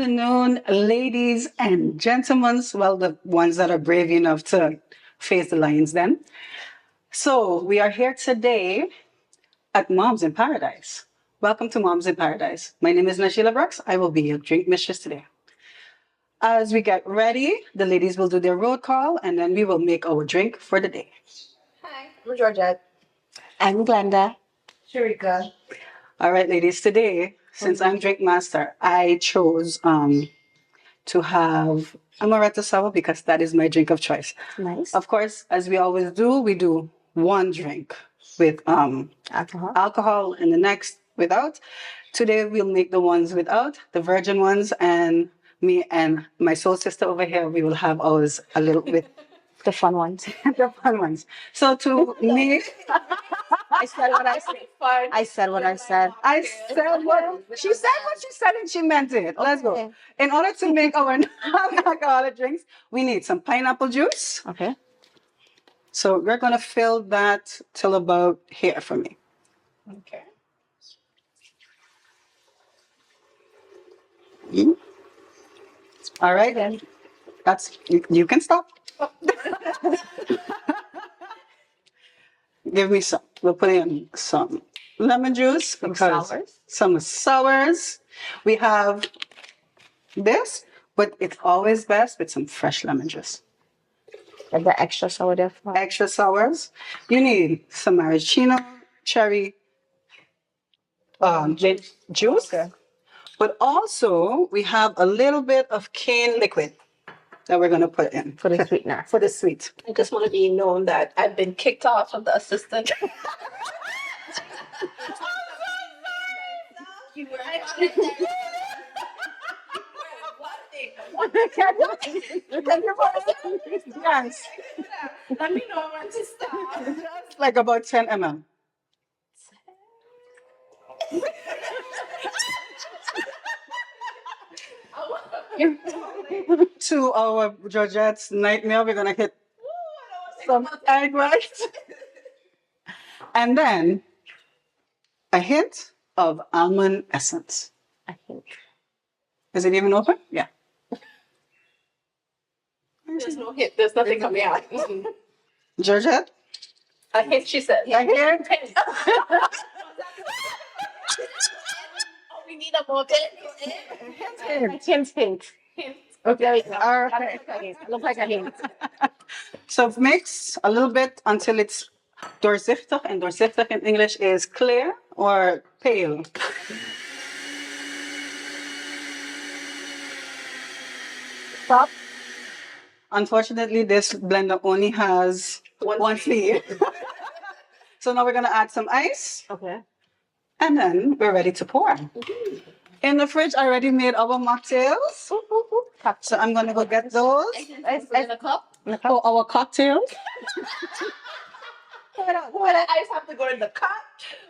afternoon, ladies and gentlemen. Well, the ones that are brave enough to face the lions then. So, we are here today at Moms in Paradise. Welcome to Moms in Paradise. My name is Nashila Brooks. I will be your drink mistress today. As we get ready, the ladies will do their roll call and then we will make our drink for the day. Hi, I'm Georgette. I'm Glenda. Sharika. All right, ladies, today, since I'm drink master, I chose to have Amaretto-sour because that is my drink of choice. Nice. Of course, as we always do, we do one drink with alcohol and the next without. Today we'll make the ones without, the virgin ones, and me and my soul sister over here, we will have ours a little bit. The fun ones. The fun ones. So to make, I said what I said. I said what I said. I said what she said and she meant it. Let's go. Okay. In order to make our non-alcoholic drinks, we need some pineapple juice. Okay. So we're gonna fill that till about here for me. Okay. All right, then. That's you can stop. Give me some. We'll put in some lemon juice because sours? some sours. We have this, but it's always best with some fresh lemon juice. Like the extra sour there. Extra sours. You need some maraschino, cherry, juice. Okay. But also we have a little bit of cane liquid that we're gonna put in For the sweetener. for the sweet. I just want to be known that I've been kicked off of the assistant. Yes, Let me know when to stop. like about 10 ml. To our Georgette's nightmare, we're gonna hit some egg whites. And then a hint of almond essence. I think. Is it even open? Yeah. There's no hit. There's nothing coming out. Georgette? A hit, she said. A hint? Oh, we need a more bit. Hint. Okay. There we go. All right. Look like a hint. So mix a little bit until it's doorzichtig. And doorzichtig in English is clear or pale. Stop. Unfortunately, this blender only has one sleeve. So now we're going to add some ice. Okay. And then we're ready to pour. In the fridge, I already made our mocktails. So I'm going to go get those. Ice In a cup? Oh, our cocktails. Would the ice have to go in the cup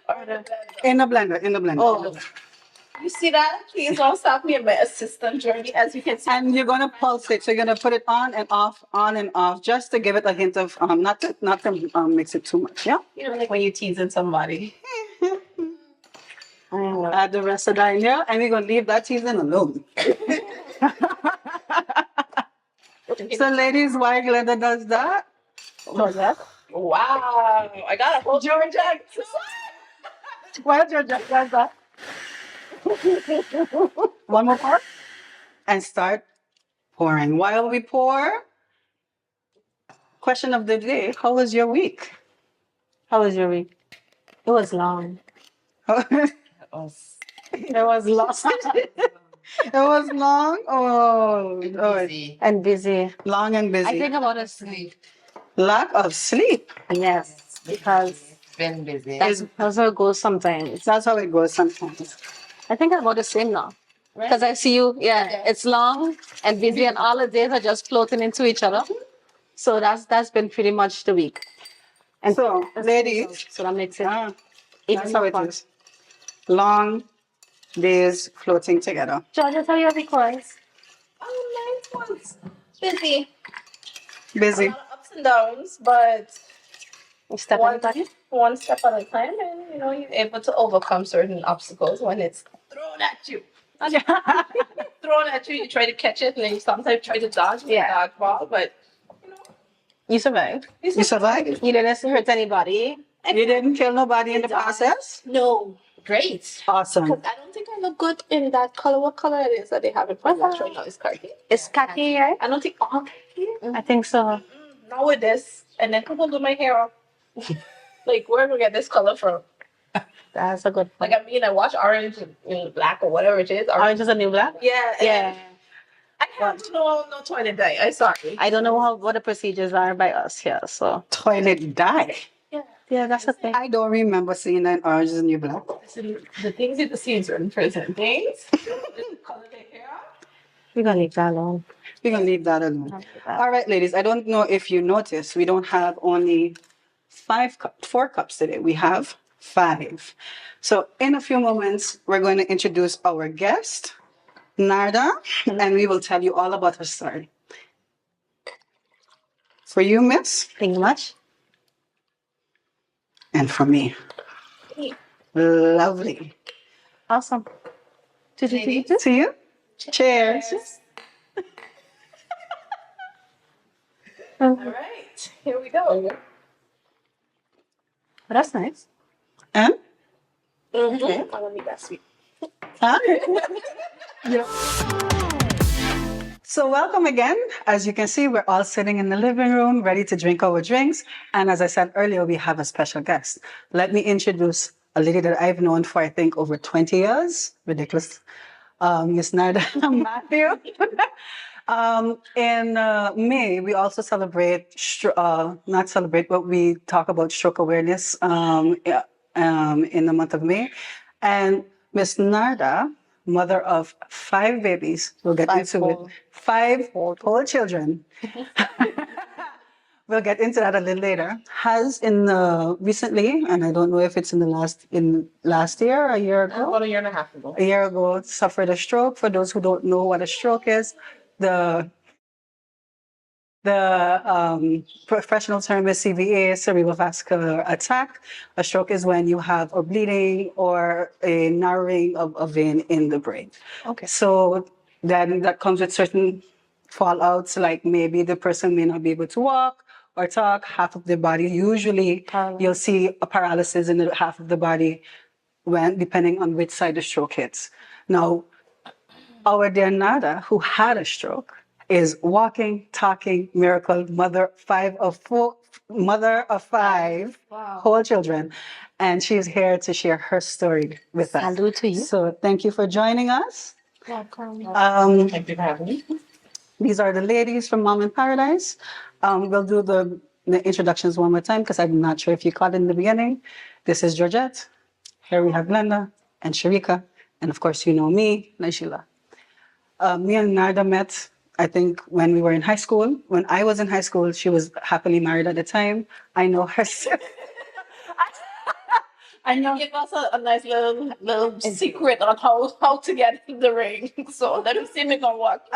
or the blender? In the blender, in the blender. Oh. You see that? Please don't stop me in my assistant journey, as you can see. And you're going to pulse it. So you're going to put it on and off, just to give it a hint of, not to mix it too much. Yeah. You know, like when you're teasing somebody. Add the rest of that in there, and we're going to leave that teasing alone. So ladies, while Glenda does that, Georgette. Wow. I got a whole Georgette. While Georgette does that, one more pour, and start pouring. While we pour, question of the day, how was your week? How was your week? It was long. It was long. It was long. Oh, And busy. long and busy. I think about a sleep. Lack of sleep. Yes. Because Been busy. that's how it goes sometimes. That's how it goes sometimes. I think I'm about the same now. Because I see you, it's long and busy, and all the days are just floating into each other. So that's been pretty much the week. And So, ladies, so that makes it that's even how it fun. is. Long days floating together. Georgia, tell your week was. Oh, nice ones. Busy. Busy. A lot of ups and downs, but Step one, on the one step at a time, and you're able to overcome certain obstacles when it's thrown at you. Thrown at you, you try to catch it, and then you sometimes try to dodge with a dodgeball, but You survived. You survived? You didn't hurt anybody. You didn't kill nobody in the process? no, great. Awesome. Because I don't think I look good in that color. What color it is that they have in front of us right now? It's khaki. It's khaki, right? I don't think all khaki. I think so. Not with this. And then people do my hair up. Like, where do we get this color from? That's a good point. Like, I mean, I watch orange and black or whatever it is. Orange is a new black? Yeah. Yeah. I have no toilet dye. I'm sorry. I don't know what the procedures are by us here, so. Toilet dye. Yeah, that's the thing. I don't remember seeing that Orange is the New Black. The things you see in certain person things. Color their hair. We're gonna leave that alone. We're going to leave that alone. All right, ladies. I don't know if you noticed, we don't have only 4 cups today. We have 5. So in a few moments, we're going to introduce our guest, Narda, and we will tell you all about her story. For you, miss, Thank you much. and for me. Lovely. Awesome. To you. Cheers. All right. Here we go. But that's nice. And? Mm-hmm. I'm gonna be that sweet. Huh? Yeah. So welcome again. As you can see, we're all sitting in the living room, ready to drink our drinks. And as I said earlier, we have a special guest. Let me introduce a lady that I've known for, I think, over 20 years. Ridiculous. Miss Narda Matthew. In May, we also celebrate, not celebrate, but we talk about stroke awareness in the month of May. And Miss Narda, mother of 5 babies, we'll get into it. 5 whole children. We'll get into that a little later. Has recently, and I don't know if it's in last year, a year ago. About a year and a half ago. A year ago, suffered a stroke. For those who don't know what a stroke is, the professional term is CVA, cerebral vascular attack. A stroke is when you have a bleeding or a narrowing of a vein in the brain. Okay. So then that comes with certain fallouts, like maybe the person may not be able to walk or talk, half of their body. Usually you'll see a paralysis in the half of the body depending on which side the stroke hits. Now, our dear Nada, who had a stroke, is walking, talking, miracle, mother of 5 whole children. And she's here to share her story with us. Salute to you. So thank you for joining us. Welcome. Thank you for having me. These are the ladies from Mom in Paradise. We'll do the introductions one more time because I'm not sure if you caught it in the beginning. This is Georgette. Here we have Glenda and Sharika. And of course, you know me, Najila. Me and Narda met, I think, when we were in high school. When I was in high school, she was happily married at the time. I know her. I know. Give us a nice little secret on how to get in the ring. So let me see me gonna walk.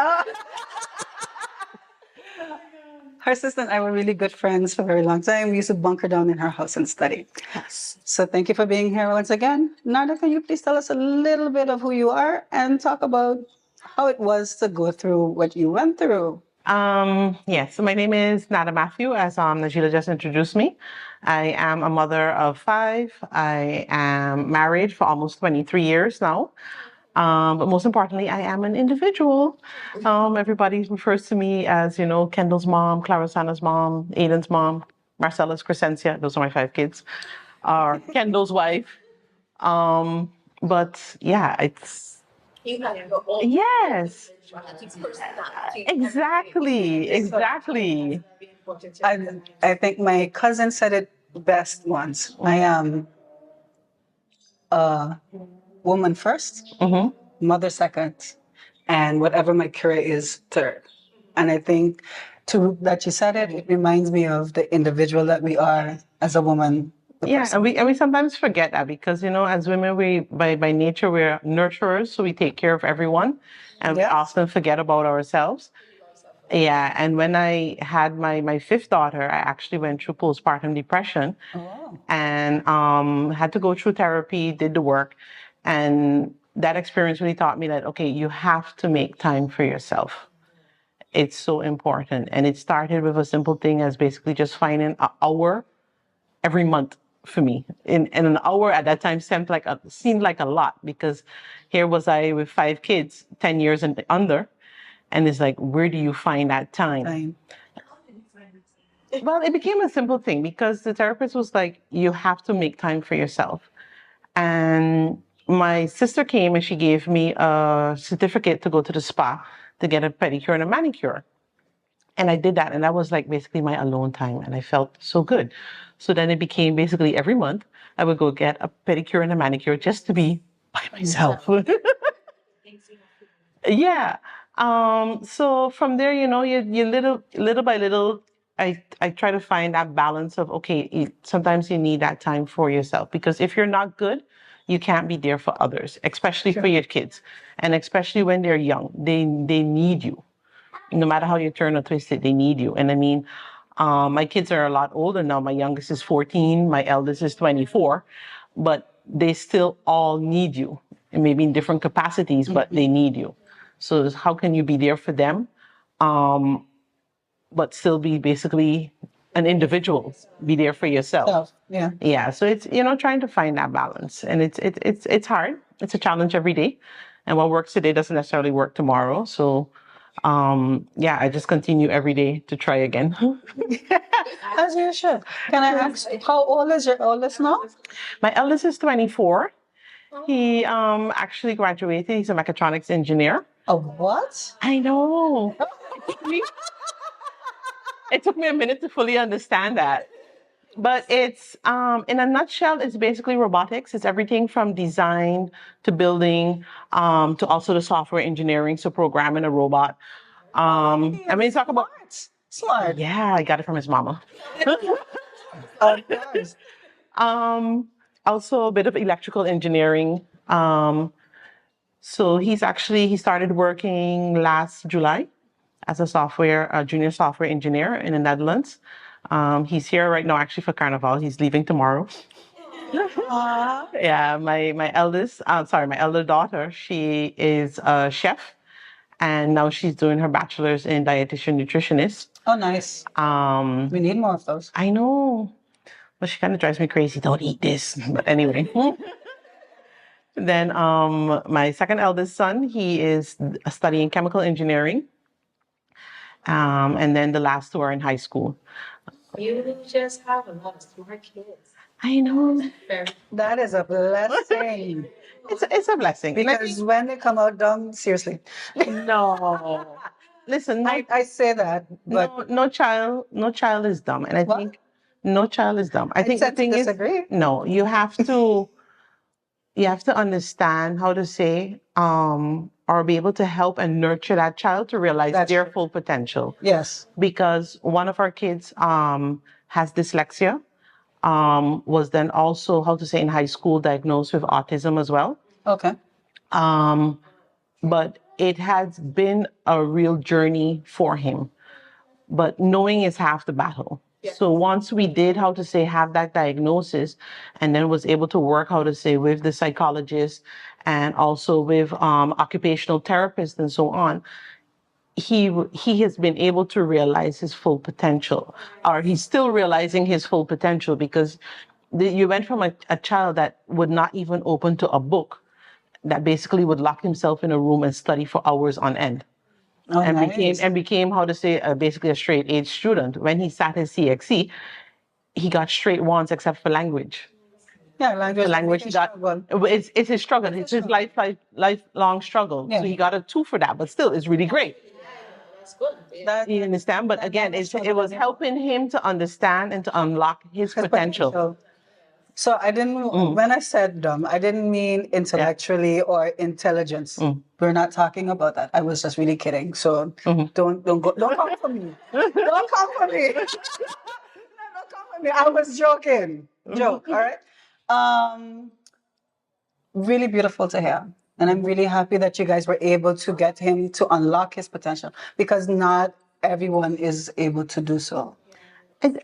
Her sister and I were really good friends for a very long time. We used to bunker down in her house and study. Yes. So thank you for being here once again. Narda, can you please tell us a little bit of who you are and talk about how it was to go through what you went through? Yes, so my name is Nada Matthew, as Najila just introduced me. I am a mother of 5. I am married for almost 23 years now. But most importantly, I am an individual. Everybody refers to me as, Kendall's mom, Clarasana's mom, Aiden's mom, Marcella's Crescencia. Those are my 5 kids. Or Kendall's wife. But yeah, it's... You have your own Yes. personality. Exactly. I think my cousin said it best once. I am a woman first, mother second, and whatever my career is third. And I think that you said it, it reminds me of the individual that we are as a woman. Yeah, and we sometimes forget that because, as women, we by nature, we're nurturers, so we take care of everyone, and we often forget about ourselves. Yeah, and when I had my 5th daughter, I actually went through postpartum depression and had to go through therapy, did the work. And that experience really taught me that, okay, you have to make time for yourself. It's so important. And it started with a simple thing as basically just finding an hour every month for me. And an hour at that time seemed like a lot, because here was I with 5 kids, 10 years and under. And it's like, where do you find that time? Time. Well, it became a simple thing because the therapist was like, you have to make time for yourself. And my sister came and she gave me a certificate to go to the spa to get a pedicure and a manicure. And I did that. And that was like basically my alone time. And I felt so good. So then it became basically every month I would go get a pedicure and a manicure just to be by myself. Yeah. So from there, you little by little, I try to find that balance of, okay, sometimes you need that time for yourself, because if you're not good, you can't be there for others, especially for your kids. And especially when they're young, they need you. No matter how you turn or twist it, they need you. And I mean, my kids are a lot older now. My youngest is 14, my eldest is 24, but they still all need you, and maybe in different capacities, but they need you. So how can you be there for them, but still be basically an individual, be there for yourself? Yeah. Yeah. So it's, trying to find that balance, and it's hard. It's a challenge every day, and what works today doesn't necessarily work tomorrow. So yeah, I just continue every day to try again. As you should. Can I ask, how old is your oldest now? My eldest is 24. He actually graduated. He's a mechatronics engineer. Oh, what? I know. It took me a minute to fully understand that. But it's, in a nutshell, it's basically robotics. It's everything from design to building, to also the software engineering, so programming a robot. I mean, talk about Smart. yeah, I got it from his mama. Of course. Also a bit of electrical engineering. So he started working last July as a junior software engineer in the Netherlands. He's here right now actually for Carnival. He's leaving tomorrow. Yeah, my elder daughter, she is a chef, and now she's doing her bachelor's in dietitian nutritionist. Oh, nice. We need more of those. I know. But she kind of drives me crazy. Don't eat this. But anyway. Then my second eldest son, he is studying chemical engineering. And then the last 2 are in high school. You just have a lot of smart kids. I know. That is a blessing. It's a blessing. Because when they come out dumb, seriously. No. Listen, I say that, but no child is dumb. And I What? think no child is dumb. I think the tend to thing is, disagree. no, you have to understand how to say, or be able to help and nurture that child to realize That's their true. full potential. Yes. Because one of our kids has dyslexia, was then also, how to say, in high school diagnosed with autism as well. Okay. But it has been a real journey for him. But knowing is half the battle. So once we did, how to say, have that diagnosis, and then was able to work, how to say, with the psychologist and also with occupational therapists and so on, he has been able to realize his full potential, or he's still realizing his full potential, because you went from a child that would not even open to a book, that basically would lock himself in a room and study for hours on end. Oh, And nice. became how to say, basically a straight A student. When he sat his CXC, he got straight ones except for language. Yeah, language. The language he got, it's his struggle. It's his lifelong struggle. Yeah. So he got a 2 for that, but still, it's really great. That's good. That, You understand? But again, it was helping him to understand and to unlock his his potential. So I didn't, when I said dumb, I didn't mean intellectually or intelligence. We're not talking about that. I was just really kidding. So don't come for me. Don't come for me. No, don't come for me. I was joking. Joke, all right? Really beautiful to hear. And I'm really happy that you guys were able to get him to unlock his potential, because not everyone is able to do so.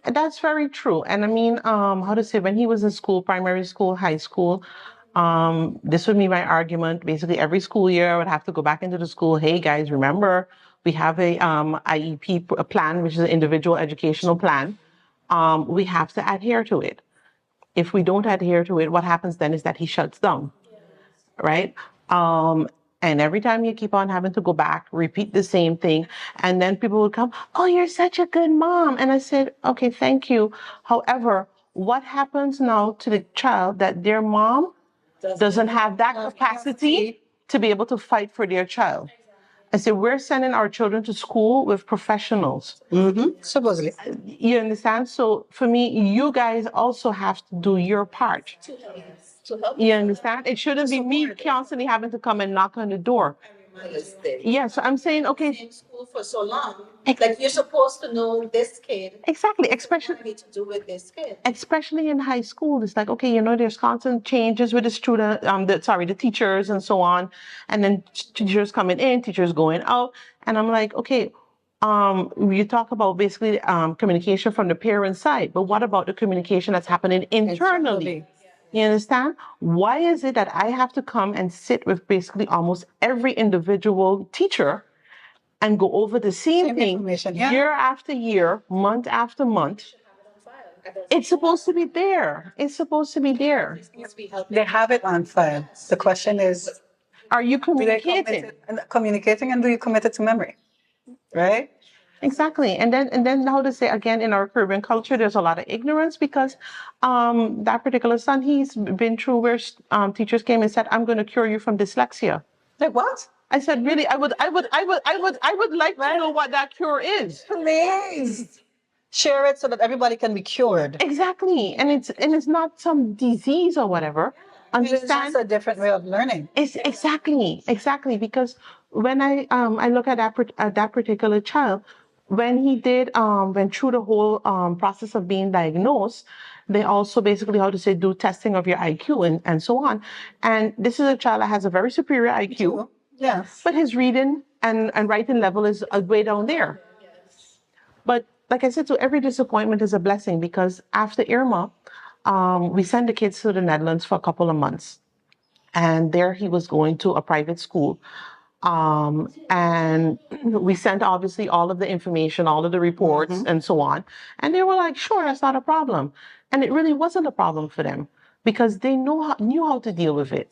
That's very true. And I mean, how to say, when he was in school, primary school, high school, This would be my argument. Basically, every school year, I would have to go back into the school. Hey, guys, remember, we have a IEP plan, which is an individual educational plan. We have to adhere to it. If we don't adhere to it, what happens then is that he shuts down, right? And every time you keep on having to go back, repeat the same thing, and then people would come, "Oh, you're such a good mom." And I said, "Okay, thank you." However, what happens now to the child that their mom doesn't have that capacity to be able to fight for their child? I said, we're sending our children to school with professionals. Supposedly. You understand? So for me, you guys also have to do your part. To help You understand? It shouldn't be me constantly having to come and knock on the door. Yeah, so I'm saying, okay, in school for so long. Like you're supposed to know this kid. exactly, What especially you need to do with this kid. especially in high school. It's like, okay, there's constant changes with the student, the teachers and so on, and then teachers coming in, teachers going out, and I'm like, okay, you talk about basically communication from the parent side, but what about the communication that's happening internally? You understand? Why is it that I have to come and sit with basically almost every individual teacher and go over the same thing information, yeah. year after year, month after month? It's supposed to be there. It's supposed to be there. They have it on file. The question is, Are you do they communicating? communicating, and do you commit it to memory? Right? Exactly. And then how to say again, in our Caribbean culture, there's a lot of ignorance because that particular son, he's been through where teachers came and said, "I'm going to cure you from dyslexia." Like what? I said, really, I would like to know what that cure is. Please share it so that everybody can be cured. Exactly. And it's not some disease or whatever. It's Understand? just a different way of learning. It's exactly because when I look at that particular child, when he went through the whole process of being diagnosed, they also basically how to say do testing of your IQ and so on. And this is a child that has a very superior IQ, Yes. but his reading and writing level is way down there. But like I said, so every disappointment is a blessing because after Irma, we sent the kids to the Netherlands for a couple of months. And there he was going to a private school. And we sent obviously all of the information, all of the reports and so on. And they were like, sure, that's not a problem. And it really wasn't a problem for them because they knew how to deal with it.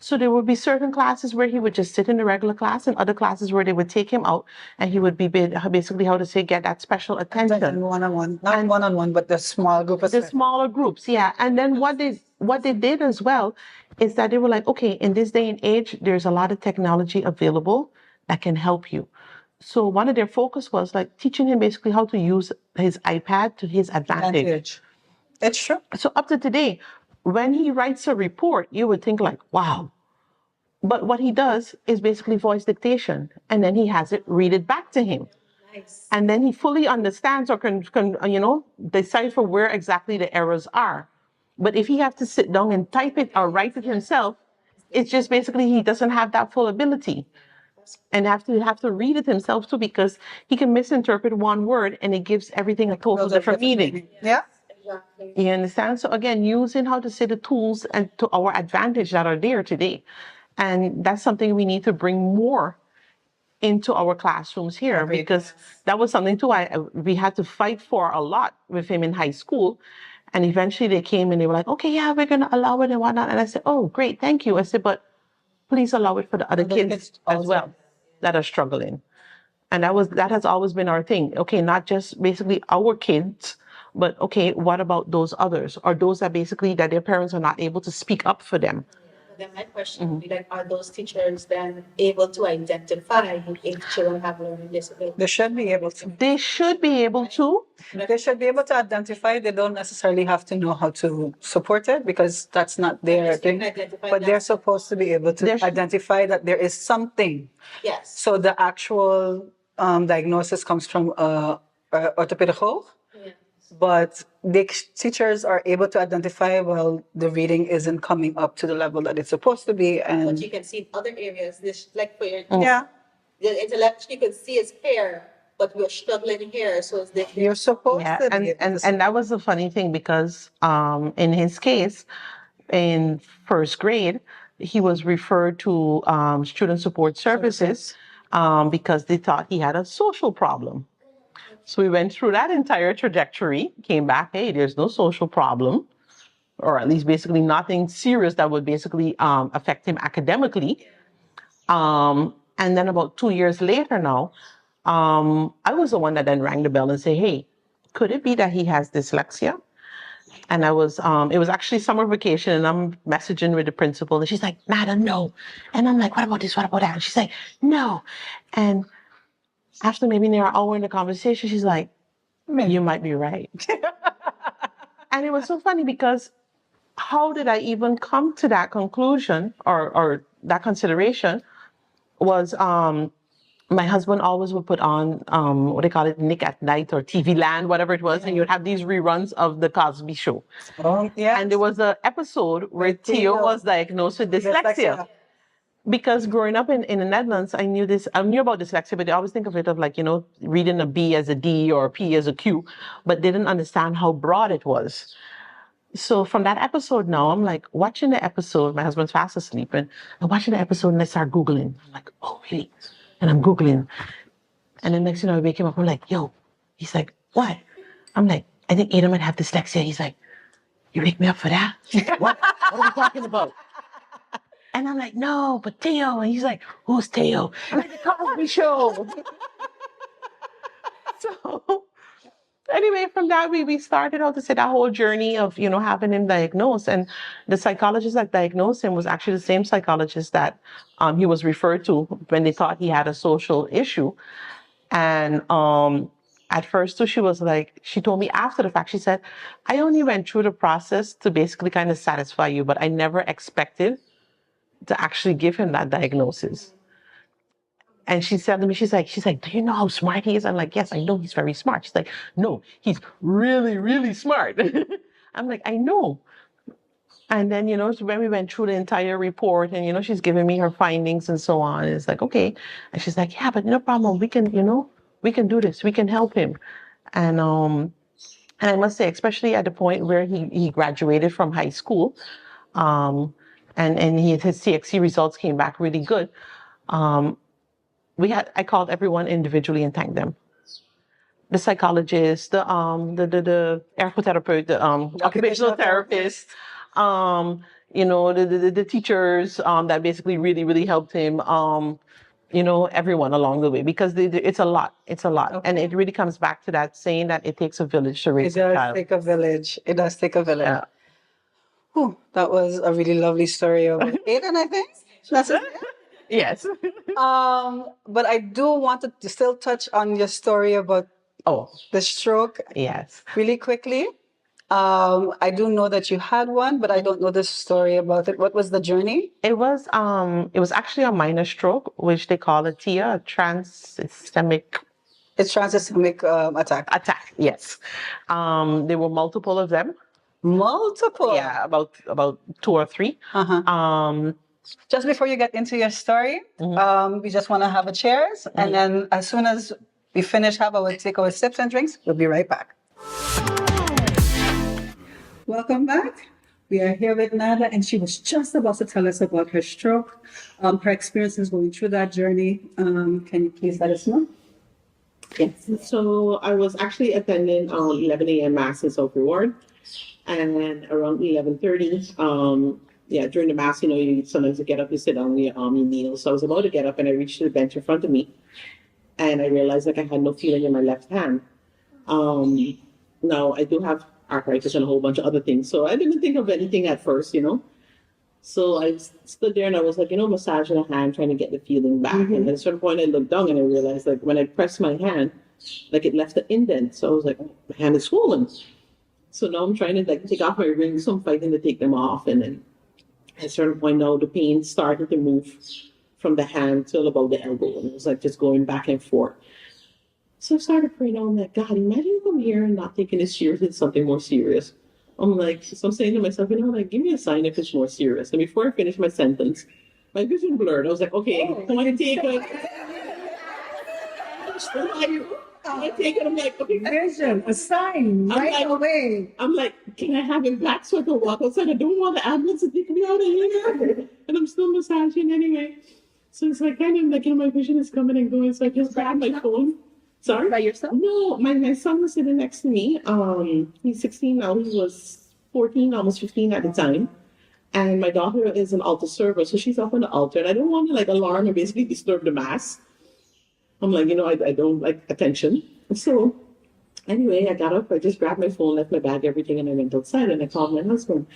So there would be certain classes where he would just sit in the regular class and other classes where they would take him out and he would be basically how to say get that special attention. One-on-one. Not one-on-one, but the small group of The smaller groups, yeah. And then what they did as well is that they were like, okay, in this day and age, there's a lot of technology available that can help you. So one of their focus was like teaching him basically how to use his iPad to his advantage. It's true. So up to today, when he writes a report, you would think like, wow. But what he does is basically voice dictation, and then he has it read it back to him. And then he fully understands or can decipher where exactly the errors are. But if he has to sit down and type it or write it himself, it's just basically he doesn't have that full ability. And have to read it himself too because he can misinterpret one word and it gives everything a total different meaning. Yeah. You understand? So again, using how to say the tools and to our advantage that are there today. And that's something we need to bring more into our classrooms here because that was something too we had to fight for a lot with him in high school. And eventually they came and they were like, okay, yeah, we're going to allow it and whatnot. And I said, oh, great, thank you. I said, but please allow it for the other kids as well that are struggling. And that has always been our thing. Okay, not just basically our kids, but okay, what about those others or those that basically that their parents are not able to speak up for them? Then my question would be like, are those teachers then able to identify if children have learning disabilities? They should be able to. They should be able to. They should be able to identify. They don't necessarily have to know how to support it because that's not their thing. But they're supposed to be able to identify that there is something. Yes. So the actual diagnosis comes from orthopedic. But the teachers are able to identify, well, the reading isn't coming up to the level that it's supposed to be. And but you can see in other areas, this like for your yeah, the intellect, you can see his hair, but we're struggling here. So it's the, you're supposed to be able to and that was the funny thing because in his case, in first grade, he was referred to student support services because they thought he had a social problem. So we went through that entire trajectory, came back, hey, there's no social problem, or at least basically nothing serious that would basically affect him academically. And then about 2 years later now, I was the one that then rang the bell and say, hey, could it be that he has dyslexia? And it was actually summer vacation, and I'm messaging with the principal, and she's like, Nada, no. And I'm like, what about this? What about that? And she's like, no. And after maybe near an hour in the conversation, she's like, you might be right. And it was so funny because how did I even come to that conclusion or that consideration was my husband always would put on what they call it, Nick at Night or TV Land, whatever it was, and you'd have these reruns of the Cosby Show. Oh, yeah. And there was an episode where Theo was diagnosed with dyslexia. Because growing up in the Netherlands, I knew about dyslexia, but they always think of it of like, reading a B as a D or a P as a Q, but they didn't understand how broad it was. So from that episode now, I'm like watching the episode, my husband's fast asleep, and I'm watching the episode and I start Googling. I'm like, oh, really? And I'm Googling. And then next thing I wake him up, I'm like, yo. He's like, what? I'm like, I think Ada might have dyslexia. He's like, you wake me up for that? What are we talking about? And I'm like, no, but Theo. And he's like, who's Theo? I'm like, the Cosby Show. So anyway, from that, we started out to say that whole journey of, having him diagnosed. And the psychologist that diagnosed him was actually the same psychologist that he was referred to when they thought he had a social issue. And at first, too, she told me after the fact, she said, I only went through the process to basically kind of satisfy you, but I never expected to actually give him that diagnosis. And she said to me, she's like, do you know how smart he is? I'm like, yes, I know he's very smart. She's like, no, he's really, really smart. I'm like, I know. And then, so when we went through the entire report and, she's giving me her findings and so on, it's like, okay. And she's like, yeah, but no problem. We can do this. We can help him. And I must say, especially at the point where he graduated from high school, and his CXC results came back really good. I called everyone individually and thanked them. The psychologist, the ergotherapist, the occupational therapist, the teachers that basically really, really helped him. Everyone along the way, because it's a lot. It's a lot. Okay. And it really comes back to that saying that it takes a village to raise a child. It does take a village. It does take a village. Yeah. Whew, that was a really lovely story about Aiden, I think. That's it. Yes. But I do want to still touch on your story about the stroke. Yes. Really quickly. I do know that you had one, but I don't know the story about it. What was the journey? It was actually a minor stroke, which they call a TIA, a transsystemic. It's transsystemic attack. Attack, yes. There were multiple of them. Multiple? Yeah, about 2 or 3. Uh-huh. Just before you get into your story, we just want to have a cheers. And then as soon as we finish, take our sips and drinks. We'll be right back. Welcome back. We are here with Nada, and she was just about to tell us about her stroke, her experiences going through that journey. Can you please let us know? Yes. So I was actually attending 11 a.m. Mass in South Reward, and around 11:30, during the Mass, you sometimes you get up, you sit down, you kneel. So I was about to get up, and I reached the bench in front of me, and I realized I had no feeling in my left hand. Now I do have arthritis and a whole bunch of other things, so I didn't think of anything at first, So I stood there and I was massaging a hand, trying to get the feeling back. Mm-hmm. And at a certain point, I looked down and I realized, when I pressed my hand, it left an indent. So I was like, oh, my hand is swollen. So now I'm trying to take off my rings, so I'm fighting to take them off. And then at a certain point now, the pain started to move from the hand till about the elbow, and it was just going back and forth. So I started praying. I'm like, God, imagine if I'm here and not taking this serious, it's something more serious. So I'm saying to myself, give me a sign if it's more serious. And before I finished my sentence, my vision blurred. I was like, okay, I want to take it. I take it, I'm like, okay, Vision, a sign I'm right like- away. I'm like, can I have him back so I can walk outside? I don't want the ambulance to take me out of here. And I'm still massaging anyway. So it's like kind of like, my vision is coming and going. So I just grab my phone. Sorry? By yourself? No, my son was sitting next to me. He's 16 now. He was 14, almost 15 at the time. And my daughter is an altar server, so she's up on the altar. And I don't want to like alarm and basically disturb the mass. I'm like, I don't like attention. So anyway, I got up, I just grabbed my phone, left my bag, everything, and I went outside and I called my husband.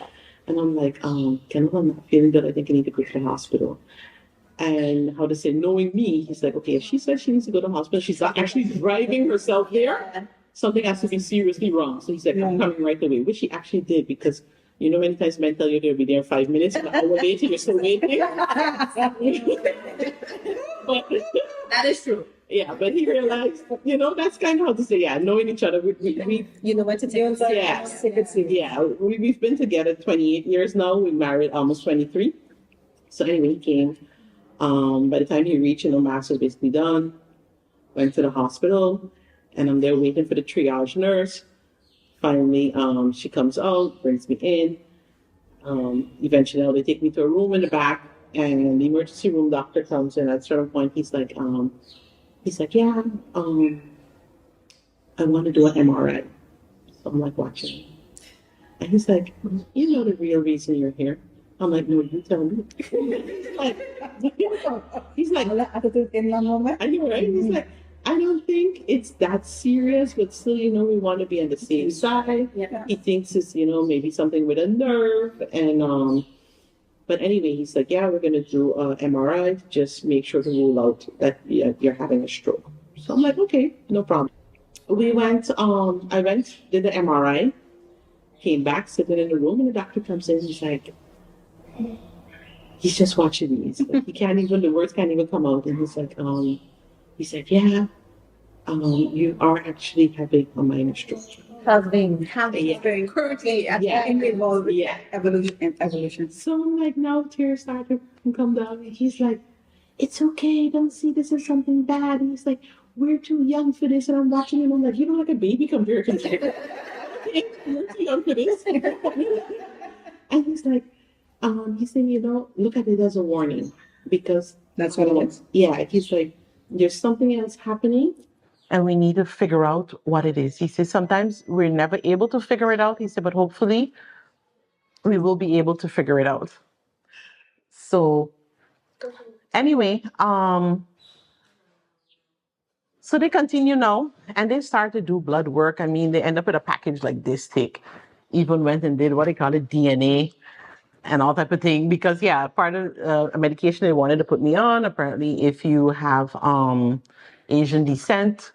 And I'm like, Kenneth, I'm not feeling good. I think I need to go to the hospital. And how to say, knowing me, he's like, okay, if she says she needs to go to the hospital, she's not actually driving herself there, something has to be seriously wrong. So he's like, I'm coming right away, which he actually did because, many times men tell you they'll be there in 5 minutes, and an hour later, you're still waiting. But, That is true. yeah, but he realized, that's kind of how to say, yeah, knowing each other. We You know what to do. Yeah. yeah, we've been together 28 years now. We married almost 23. So anyway, he came. By the time he reached, mass was basically done. Went to the hospital, and I'm there waiting for the triage nurse. Finally, she comes out, brings me in. Eventually, they take me to a room in the back, and the emergency room doctor comes in. At a certain point, he's like, yeah, I want to do an MRI. So I'm like watching. And he's like, you know the real reason you're here? I'm like, no, you tell me. he's like, I know, right? He's like, I don't think it's that serious, but still, we want to be on the safe side. Yeah. He thinks it's, maybe something with a nerve. And, but anyway, he's like, yeah, we're going to do an MRI. Just make sure to rule out that you're having a stroke. So I'm like, okay, no problem. We went, I went, did the MRI, came back, sitting in the room, and the doctor comes in. He's like, he's just watching me. He's like, the words can't even come out. And he's like, yeah, you are actually having a minor stroke. Having Currently at Yeah. involved. Yeah. Evolution. So I'm like, now tears start to come down. And he's like, it's okay. Don't see this as something bad. And he's like, we're too young for this. And I'm watching him. I'm like, you look like a baby compared to me. You're too young for this. And he's like, he said, look at it as a warning because That's what it is. Yeah, he's like, there's something else happening. And we need to figure out what it is. He says, sometimes we're never able to figure it out. He said, but hopefully we will be able to figure it out. So anyway, so they continue now and they start to do blood work. I mean, they end up with a package like this thick. Even went and did what they call it DNA and all type of thing. Because part of a medication they wanted to put me on, apparently if you have Asian descent,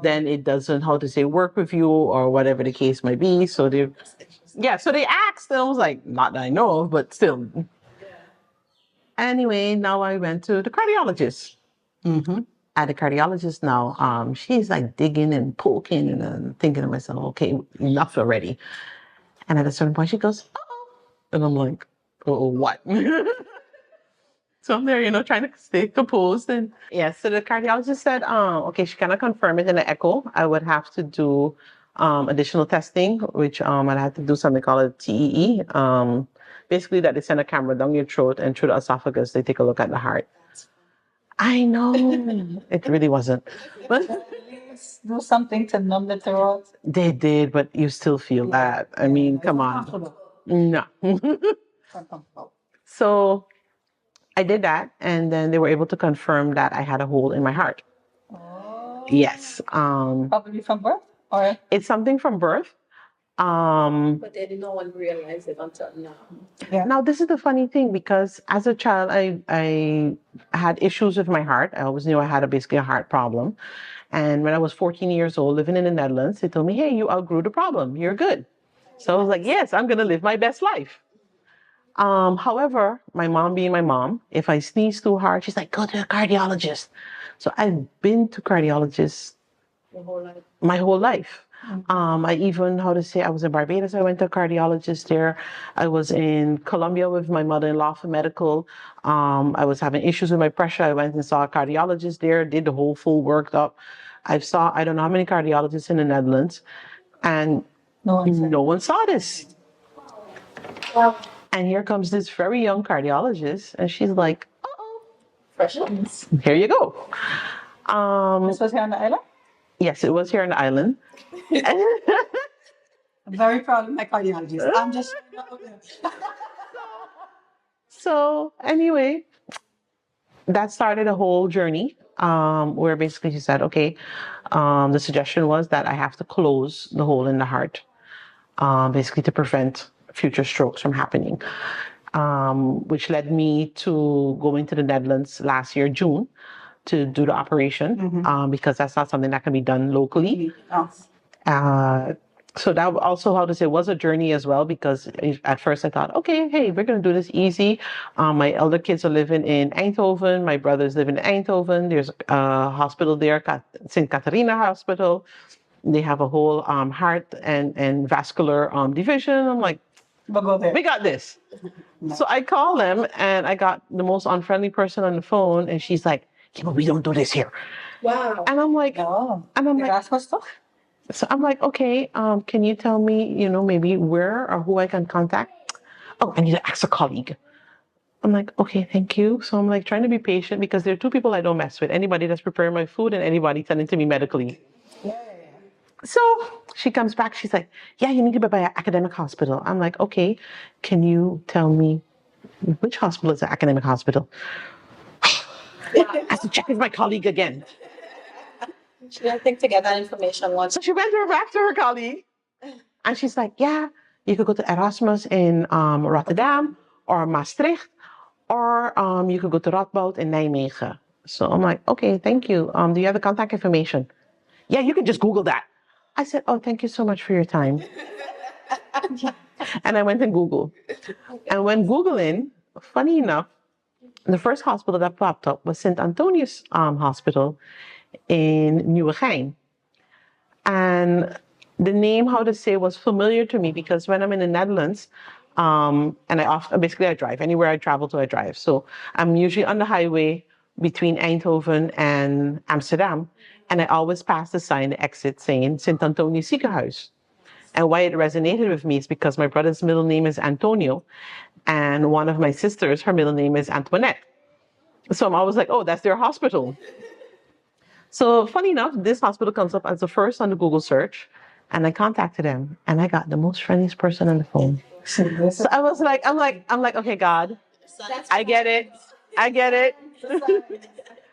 then it doesn't, work with you or whatever the case might be. So they asked, and I was like, not that I know of, but still. Anyway, now I went to the cardiologist. Mm-hmm. At the cardiologist now, she's like digging and poking, and I'm thinking to myself, okay, enough already. And at a certain point, she goes, uh-oh. And I'm like, uh-oh, what? So I'm there, trying to stay composed. And so the cardiologist said, okay, she cannot confirm it in the echo. I would have to do additional testing, which I'd have to do something called a TEE. Basically that they send a camera down your throat and through the esophagus, they take a look at the heart. I know. It really wasn't. But Do something to numb the throat. they did, but you still feel that. I mean, come on. No. So I did that, and then they were able to confirm that I had a hole in my heart. Oh. Yes. Probably from birth? Or? It's something from birth. But they didn't no one realize it until now. Yeah. Now, this is the funny thing, because as a child, I had issues with my heart. I always knew I had basically a heart problem. And when I was 14 years old, living in the Netherlands, they told me, hey, you outgrew the problem. You're good. So I was like, yes, I'm going to live my best life. However, my mom being my mom, if I sneeze too hard, she's like, go to a cardiologist. So I've been to cardiologists Your whole life. my whole life. I even, I was in Barbados. I went to a cardiologist there. I was in Colombia with my mother-in-law for medical. I was having issues with my pressure. I went and saw a cardiologist there, did the whole full workup. I don't know how many cardiologists in the Netherlands, and no one saw this. Wow. And here comes this very young cardiologist, and she's like, Fresh ones. here you go. This was here on the island? Yes, it was here on the island. I'm very proud of my cardiologist. I'm just. So anyway, that started a whole journey where basically she said, okay, the suggestion was that I have to close the hole in the heart, basically to prevent future strokes from happening, which led me to going to the Netherlands last year, June, to do the operation, because that's not something that can be done locally. So that also, was a journey as well, because at first I thought, okay, hey, we're going to do this easy. My elder kids are living in Eindhoven. My brother's living in Eindhoven. There's a hospital there, St. Catharina Hospital. They have a whole heart and vascular division. I'm like, we got this. So I call them, and I got the most unfriendly person on the phone, and she's like, yeah, but we don't do this here. Wow. And I'm like, so I'm like, okay, can you tell me, maybe where or who I can contact? Oh, I need to ask a colleague. I'm like, okay, thank you. So I'm like trying to be patient, because there are two people I don't mess with: anybody that's preparing my food and anybody sending to me medically. So she comes back. She's like, yeah, you need to be by an academic hospital. I'm like, okay, can you tell me which hospital is an academic hospital? I have to check with my colleague again. She didn't think to get that information once. So she went back to her colleague, and she's like, yeah, you could go to Erasmus in Rotterdam or Maastricht, or you could go to Radboud in Nijmegen. So I'm like, okay, thank you. Do you have the contact information? Yeah, you can just Google that. I said, oh, thank you so much for your time. And I went and Googled. And when Googling, funny enough, the first hospital that popped up was St. Antonius Hospital in Nieuwegein. And the name, was familiar to me, because when I'm in the Netherlands, and I drive. Anywhere I travel to, I drive. So I'm usually on the highway between Eindhoven and Amsterdam, and I always pass the sign, the exit, saying St. Antonius Ziekenhuis. And why it resonated with me is because my brother's middle name is Antonio, and one of my sisters, her middle name is Antoinette. So I'm always like, oh, that's their hospital. So funny enough, this hospital comes up as the first on the Google search, and I contacted them, and I got the most friendliest person on the phone. So I was like, I'm like, okay, God, I get it. I get it.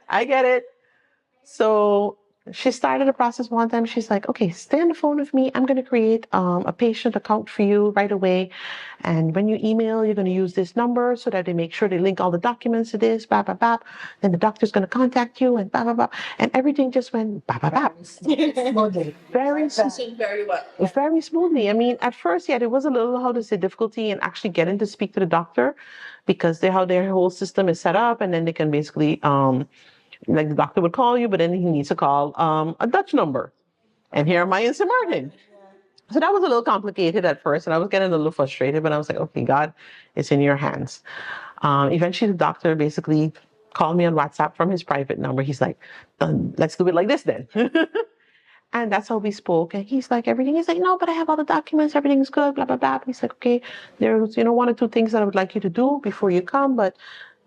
I get it. So she started the process one time. She's like, okay, stay on the phone with me. I'm going to create a patient account for you right away. And when you email, you're going to use this number so that they make sure they link all the documents to this, blah, blah, blah. Then the doctor's going to contact you and blah, blah, blah. And everything just went blah, blah, blah. Smoothly. Very well. Very smoothly. I mean, at first, yeah, there was a little, difficulty in actually getting to speak to the doctor, because how their whole system is set up. And then they can basically, like the doctor would call you, but then he needs to call a Dutch number. And here am I in St. Martin. So that was a little complicated at first, and I was getting a little frustrated, but I was like, okay, God, it's in your hands. Eventually, the doctor basically called me on WhatsApp from his private number. He's like, let's do it like this then. And that's how we spoke. And he's like, everything. He's like, no, but I have all the documents. Everything's good, blah, blah, blah. He's like, okay, there's, one or two things that I would like you to do before you come. But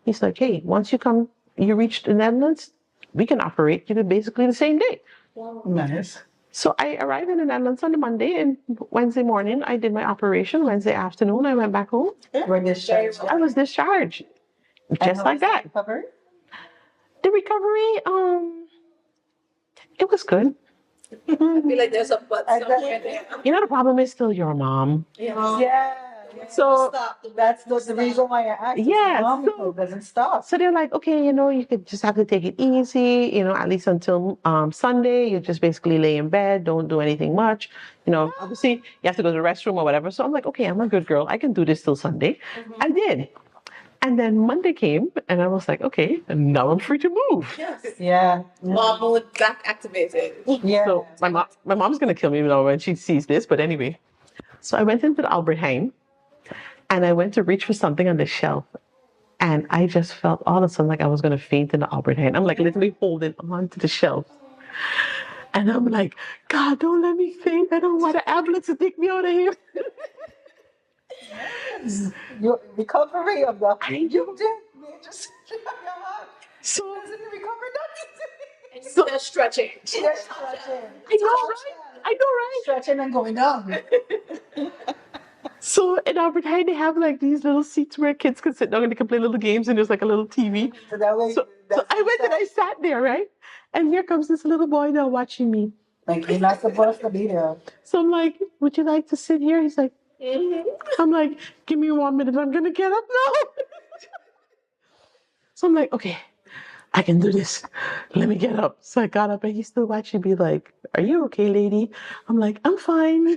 he's like, hey, once you come, you reach the Netherlands, we can operate you basically the same day. Wow. Nice. So I arrived in the Netherlands on the Monday, and Wednesday morning I did my operation. Wednesday afternoon I went back home. Were discharged. I was discharged. Just like that. Recovery? The recovery, it was good. I feel like there's a but somewhere there. The problem is still your mom. Yeah. So that's the reason why I asked. Yeah, So, doesn't stop. So they're like, okay, you could just have to take it easy, at least until Sunday. You just basically lay in bed, don't do anything much. Obviously you have to go to the restroom or whatever. So I'm like, okay, I'm a good girl. I can do this till Sunday. I did. And then Monday came, and I was like, okay, and now I'm free to move. Yes. Yeah. Mom mood back activated. Yeah. So my mom's gonna kill me now when she sees this. But anyway, so I went into the Albert Heijn, and I went to reach for something on the shelf, and I just felt all of a sudden like I was gonna faint in the Albert Heijn. I'm like literally holding on to the shelf, and I'm like, God, don't let me faint. I don't want an ambulance to take me out of here. Your recovery of the You did. You just so doesn't recover And nothing. so, they're stretching. You're stretching. I know, right? I know, right? Stretching and going down. So in Albert Heijn, they have like these little seats where kids can sit down and they can play little games, and there's like a little TV. So that way, So I went and I sat there, right? And here comes this little boy now watching me. like you're not supposed to be there. So I'm like, would you like to sit here? He's like, Mhm. I'm like, give me 1 minute. I'm going to get up now. So I'm like, okay, I can do this. Let me get up. So I got up and he's still watching me like, are you okay, lady? I'm like, I'm fine.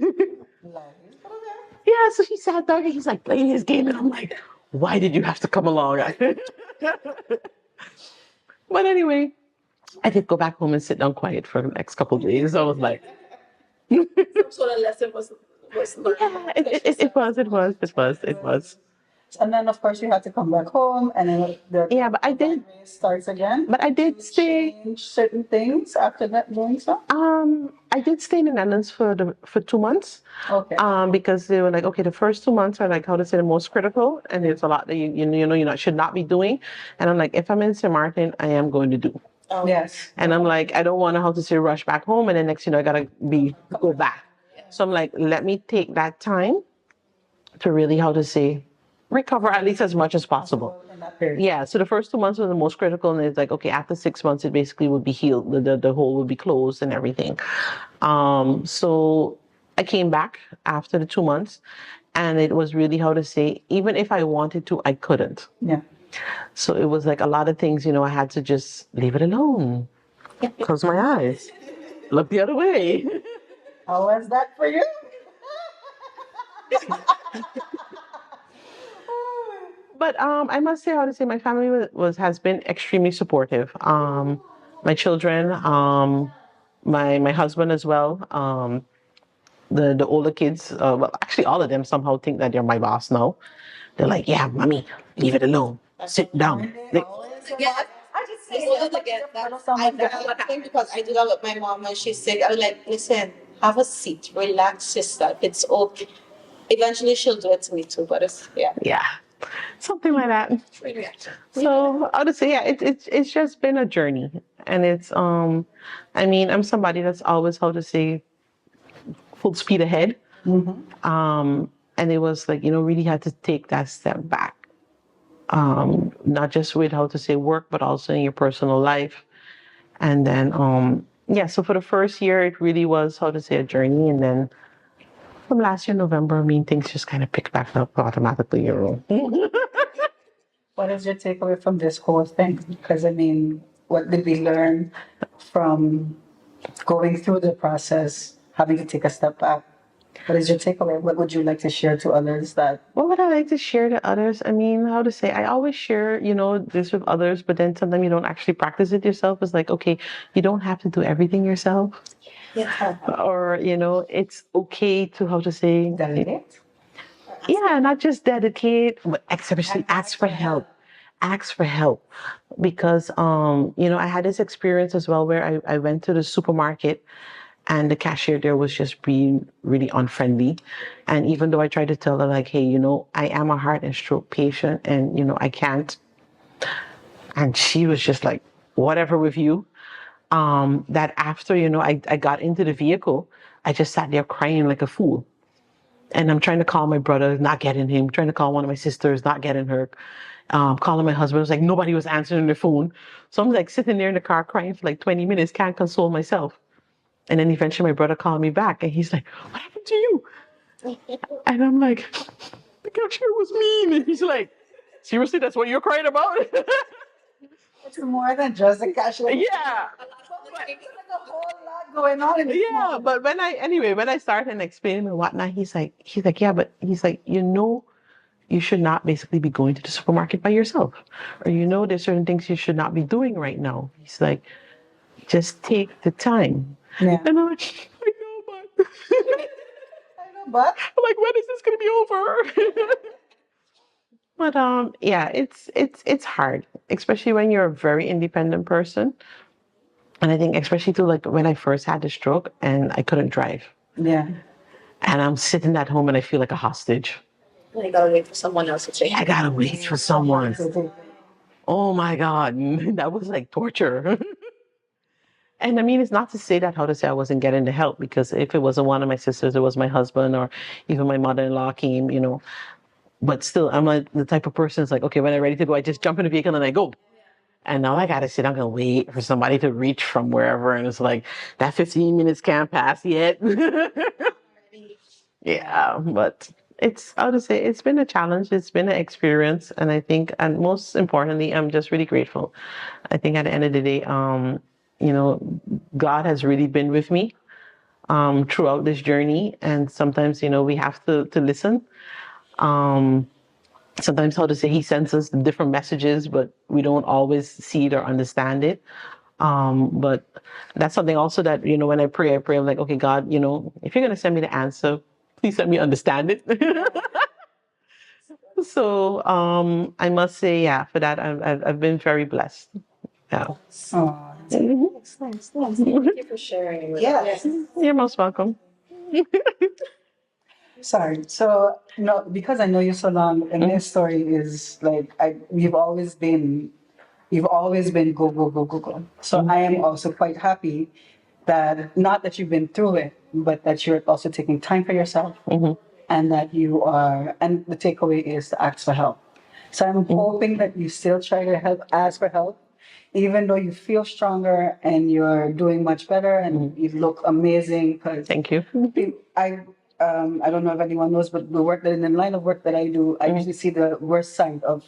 Yeah, so he sat down and he's like playing his game. And I'm like, why did you have to come along? But anyway, I did go back home and sit down quiet for the next couple of days. I was like, Some sort of lesson was learned. yeah, it was. And then, of course, you had to come back home, and then the Yeah, but I did, race starts again. but I did stay. Change certain things after that doing so. I did stay in the Netherlands for 2 months. Okay. Because they were like, okay, the first 2 months are like how to say the most critical, and there's a lot that you know you not should not be doing. And I'm like, if I'm in St. Martin, I am going to do. Oh, Yes. And I'm like, I don't want to how to say rush back home, and then next I gotta go back. So I'm like, let me take that time to really how to say recover at least as much as possible. In that period. Yeah, so the first 2 months were the most critical, and it's like, okay, after 6 months, it basically would be healed. The hole would be closed and everything. So I came back after the 2 months, and it was really how to say, even if I wanted to, I couldn't. Yeah. So it was like a lot of things, I had to just leave it alone, close my eyes, look the other way. How was that for you? But I must say, how to say, my family has been extremely supportive. My children, my husband as well. The older kids, well, actually, all of them somehow think that they're my boss now. They're like, yeah, mommy, leave it alone, sit down. Yeah, I just say I got thing because I do that with my mom when she's sick. I was like, listen, have a seat, relax, sister. It's okay. Eventually, she'll do it to me too. But Yeah, something like that. So I would say, yeah, it's just been a journey, and it's I mean, I'm somebody that's always how to say full speed ahead. And it was like, really had to take that step back. Not just with how to say work, but also in your personal life. And then, yeah, so for the first year, it really was how to say a journey. And then from last year, November, I mean, things just kind of picked back up automatically. What is your takeaway from this whole thing? Because I mean, what did we learn from going through the process, having to take a step back? What is your takeaway? What would you like to share to others that? What would I like to share to others? I mean, how to say, I always share, this with others, but then sometimes you don't actually practice it yourself. It's like, okay, you don't have to do everything yourself. yeah. Or, it's okay to, how to say, Delegate? yeah, not just dedicate, but especially ask for help. Ask for help. Because, I had this experience as well where I went to the supermarket, and the cashier there was just being really unfriendly. And even though I tried to tell her, like, hey, I am a heart and stroke patient, and, I can't. And she was just like, whatever with you. That after, I got into the vehicle, I just sat there crying like a fool. And I'm trying to call my brother, not getting him. Trying to call one of my sisters, not getting her. Calling my husband, it was like nobody was answering the phone. So I'm like sitting there in the car crying for like 20 minutes, can't console myself. And then eventually my brother called me back, and he's like, what happened to you? And I'm like, the cashier was mean. And he's like, seriously, that's what you're crying about? It's more than just a cashier. Yeah. There's a whole lot going on in this Yeah, moment. but when I started explaining and whatnot, he's like, yeah, but he's like, you should not basically be going to the supermarket by yourself. Or, there's certain things you should not be doing right now. He's like, just take the time. Yeah. And I'm like, I know, but But I'm like, when is this going to be over? But yeah, it's hard, especially when you're a very independent person. And I think especially too, like when I first had the stroke and I couldn't drive. yeah. And I'm sitting at home and I feel like a hostage. You gotta wait for someone else to take I gotta wait for someone. Oh my God. That was like torture. And I mean, it's not to say that I wasn't getting the help, because if it wasn't one of my sisters, it was my husband or even my mother-in-law came. But still, I'm like the type of person that's like, okay, when I'm ready to go, I just jump in the vehicle and I go. And now I gotta sit down and wait for somebody to reach from wherever. And it's like, that 15 minutes can't pass yet. Yeah, but I would say it's been a challenge. It's been an experience. And I think, and most importantly, I'm just really grateful. I think at the end of the day, God has really been with me throughout this journey. And sometimes, we have to listen. Sometimes, how to say, he sends us different messages, but we don't always see it or understand it. But that's something also that, when I pray, I'm like, okay, God, if you're going to send me the answer, please let me understand it. So I must say, yeah, for that, I've been very blessed. Yeah. Oh, Thanks. Thank you for sharing. yes. You're most welcome. Sorry. So no, because I know you so long, and this story is like you've always been go go go go go. So I am also quite happy that not that you've been through it, but that you're also taking time for yourself, and that you are. And the takeaway is to ask for help. So I'm hoping that you still try to ask for help, even though you feel stronger and you're doing much better and you look amazing. Because Thank you. I don't know if anyone knows, but in the line of work that I do, I usually see the worst side of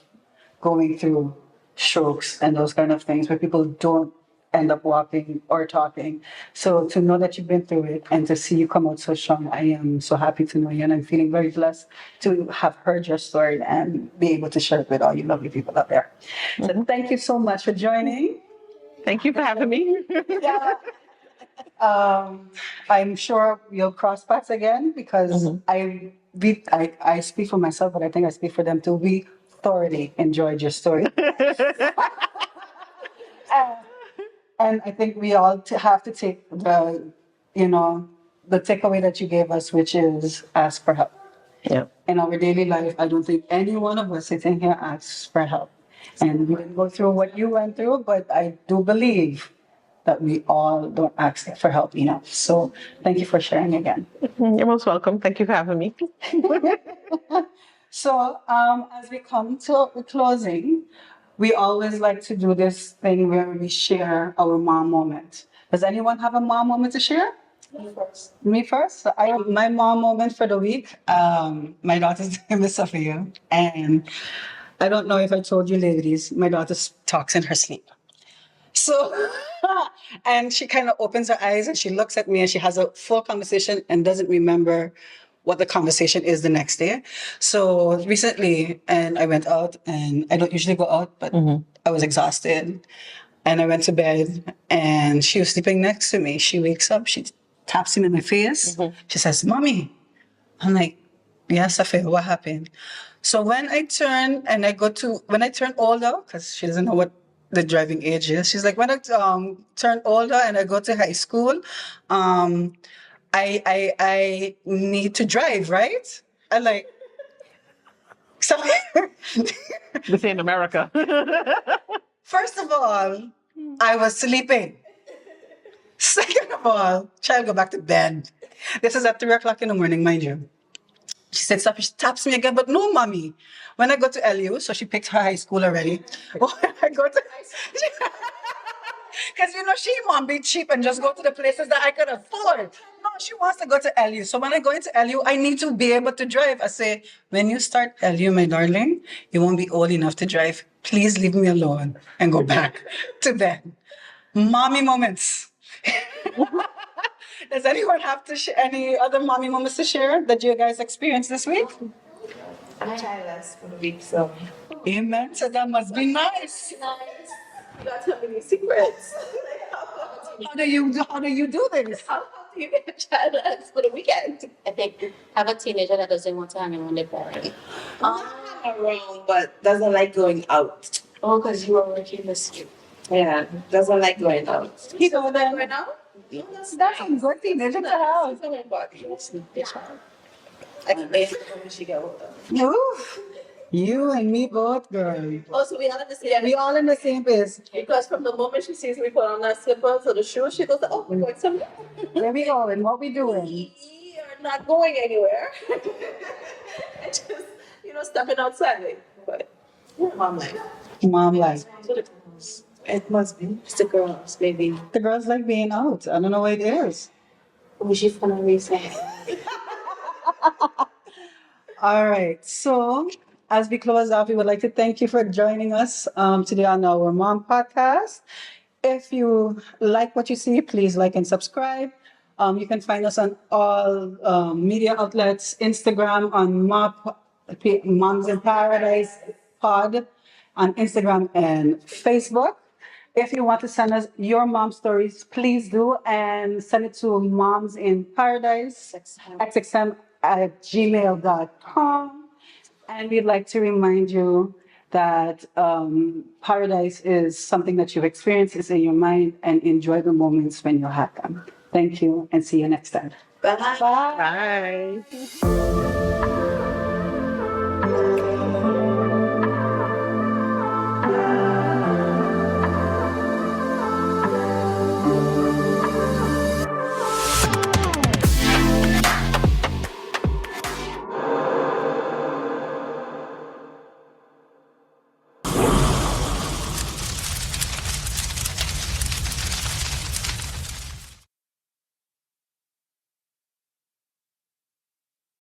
going through strokes and those kind of things where people don't end up walking or talking. So to know that you've been through it and to see you come out so strong, I am so happy to know you, and I'm feeling very blessed to have heard your story and be able to share it with all you lovely people out there. So thank you so much for joining. Thank you for having me. Yeah. I'm sure we'll cross paths again because I speak for myself, but I think I speak for them too. We thoroughly enjoyed your story. And I think we all have to take the takeaway that you gave us, which is ask for help. Yeah. In our daily life, I don't think any one of us sitting here asks for help. And we didn't go through what you went through, but I do believe that we all don't ask for help enough. So thank you for sharing again. You're most welcome. Thank you for having me. So as we come to the closing, we always like to do this thing where we share our mom moment. Does anyone have a mom moment to share? Me first. So I have my mom moment for the week. My daughter's name is Sophia, and I don't know if I told you, ladies, my daughter talks in her sleep. So, and she kind of opens her eyes and she looks at me and she has a full conversation and doesn't remember what the conversation is the next day. So recently, and I went out, and I don't usually go out, but I was exhausted. And I went to bed and she was sleeping next to me. She wakes up, she taps me in my face. She says, "Mommy." I'm like, "Yes, Safia, what happened?" So when I turn older, because she doesn't know what the driving age is, she's like, when I turn older and I go to high school, I need to drive, right? I'm like, so This ain't America. first of all, I was sleeping. Second of all, child, go back to bed. This is at 3 o'clock in the morning, mind you. She sits up, she taps me again, but no, mommy. When I go to LU, so she picked her high school already. When I go to because she won't be cheap and just go to the places that I could afford. No, she wants to go to LU. So when I go into LU, I need to be able to drive. I say, when you start LU, my darling, you won't be old enough to drive. Please leave me alone and go back to bed. Mommy moments. Does anyone have any other mommy moments to share that you guys experienced this week? I'm childless for the week, so. Amen. So that must be nice. You gotta tell me these secrets. How do you do this? How do you get childless for the weekend? I think have a teenager that doesn't want to hang around their parents. Hang around, but doesn't like going out. Oh, because you are working this week. Yeah, doesn't like going out. You know then. Right now? That's a good teenager to have. I can wait when she get older. Oof. You and me both, girl. Oh, so we all in the same. We all in the same place. Because from the moment she sees me put on that slippers or the shoes, she goes, "Oh, we're going somewhere." Where we going? What we doing? We are not going anywhere. And just, stepping outside. But mom life. Mom life. It must be. It's the girls, maybe. The girls like being out. I don't know what it is. We should find a reason. All right. So as we close off, we would like to thank you for joining us today on our Mom podcast. If you like what you see, please like and subscribe. You can find us on all media outlets, Instagram on Moms in Paradise Pod, on Instagram and Facebook. If you want to send us your mom stories, please do and send it to Moms in Paradise, XXM at gmail.com. And we'd like to remind you that paradise is something that you've experienced, is in your mind, and enjoy the moments when you have them. Thank you and see you next time. Bye. Bye. Bye.